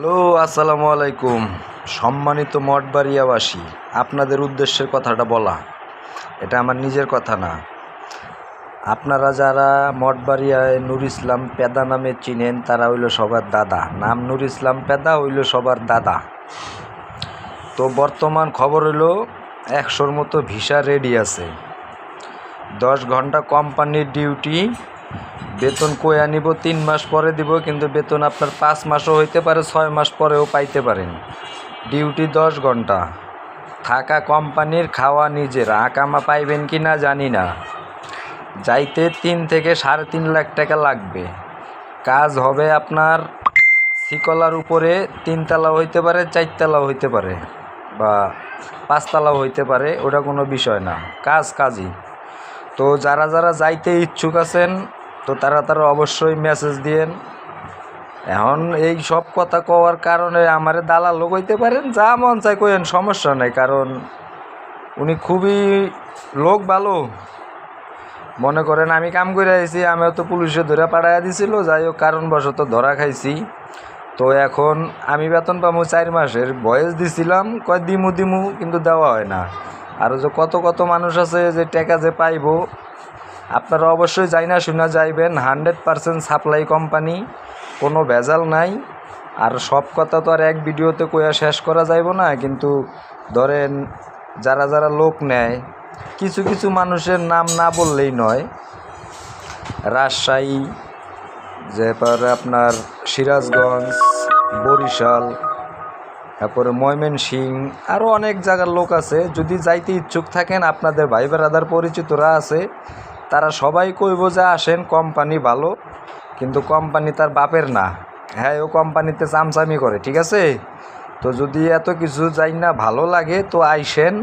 Hello, আসসালামু আলাইকুম। সম্মানিত মঠবাড়িয়াবাসী, আপনাদের উদ্দেশ্যের কথাটা বলা, এটা আমার নিজের কথা না। আপনারা যারা মঠবাড়িয়ায় নূর ইসলাম পেদা নামে চিনেন, তারা হইল সবার দাদা। নাম নূর ইসলাম পেদা, হইল সবার দাদা। তো বর্তমান খবর হইল 100-র মতো ভিসা রেডি আছে। 10 ঘন্টা কোম্পানির ডিউটি, বেতন কইয়া নিব 3 মাস পরে দিব, কিন্তু বেতন আপনার 5 মাসও হইতে পারে, 6 মাস পরেও পাইতে পারেন। ডিউটি 10 ঘন্টা, থাকা কোম্পানির, খাওয়া নিজের। আকামা পাইবেন কি না জানি না। যাইতে 3 থেকে 3.5 লাখ টাকা লাগবে। কাজ হবে আপনার শিকলার উপরে, 3 তলাও হইতে পারে, 4 তলাও হইতে পারে, বা 5 তলাও হইতে পারে, ওটা কোনো বিষয় না। কাজই। তো যারা যারা যাইতে ইচ্ছুক আছেন, তো তারা অবশ্যই মেসেজ দিয়েন। এখন এই সব কথা কওয়ার কারণে আমারে দালাল কইতে পারেন, যা মন চাই কইেন, সমস্যা নাই। কারণ উনি খুবই লোক ভালো। মনে করেন আমি কাম করে আইছি, আমিও তো পুলিশে ধরে পাঠাইয়া দিছিল, যাই হোক কারণবশত ধরা খাইছি। তো এখন আমি বেতন পাবো 4 মাসের। বয়স দিছিলাম, কয় দিমু, কিন্তু দেওয়া হয় না। আর যে কত মানুষ আছে যে টাকা যে পাইবো, আপনারা অবশ্যই যাই না শুনা যাইবেন। 100% সাপ্লাই কোম্পানি, কোনো ভেজাল নাই। আর সব কথা তো আর এক ভিডিওতে কইয়া শেষ করা যাইব না। কিন্তু ধরেন যারা যারা লোক নেয়, কিছু মানুষের নাম না বললেই নয়। রাজশাহী, তারপরে আপনার সিরাজগঞ্জ, বরিশাল, তারপরে ময়মনসিংহ, আরও অনেক জায়গার লোক আছে। যদি যাইতে ইচ্ছুক থাকেন, আপনাদের ভাই বেড়াদার পরিচিতরা আছে, তারা সবাই কইব যে আসেন, কোম্পানি ভালো। কিন্তু কোম্পানি তার বাপের না। হ্যাঁ, ও কোম্পানিতে চামচামি করে, ঠিক আছে। তো যদি এত কিছু যাই না ভালো লাগে, তো আইসেন।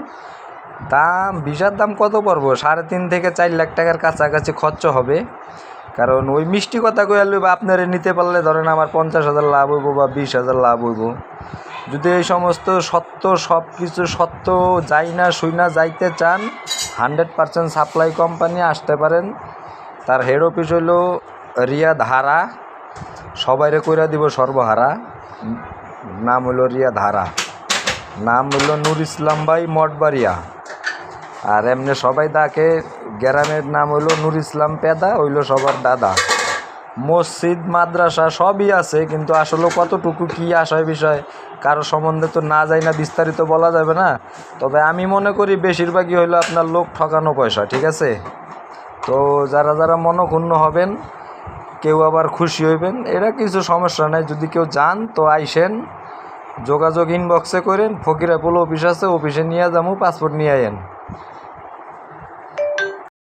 ভিসার দাম কত পড়বো? 3.5 থেকে 4 লাখ টাকার কাছাকাছি খরচ হবে। কারণ ওই মিষ্টি কথা কইয়া লইব, আপনারা নিতে পারলে ধরেন আমার 50,000 লাভ হইব বা 20,000 লাভ হইব। যদি এই সমস্ত সব কিছু সত্য যাই না শুইনা যাইতে চান, 100% সাপ্লাই কোম্পানি আসতে পারেন। তার হেড অফিস হইল রিয়াদ হারা, সবাইরে কইরা দিব সর্বহারা। নাম হইল রিয়াদ হারা, নাম হইল নূর ইসলাম ভাই মঠবাড়িয়া। আর এমনি সবাই তাকে, গ্রামের নাম হইল নূর ইসলাম পেদা, হইল সবার দাদা। মসজিদ মাদ্রাসা সবই আছে, কিন্তু আসলে কতটুকু কী বিষয় কারো সম্বন্ধে তো না যাই না, বিস্তারিত বলা যাবে না। তবে আমি মনে করি বেশিরভাগই হইলো আপনার লোক ঠকানো পয়সা, ঠিক আছে। তো যারা যারা মনক্ষুণ্ণ হবেন, কেউ আবার খুশি হইবেন, এটা কিছু সমস্যা নাই। যদি কেউ যান তো আইসেন, যোগাযোগ ইনবক্সে করেন। ফকিরাপুল অফিস আছে, অফিসে নিয়ে যাবো, পাসপোর্ট নিয়ে আইন।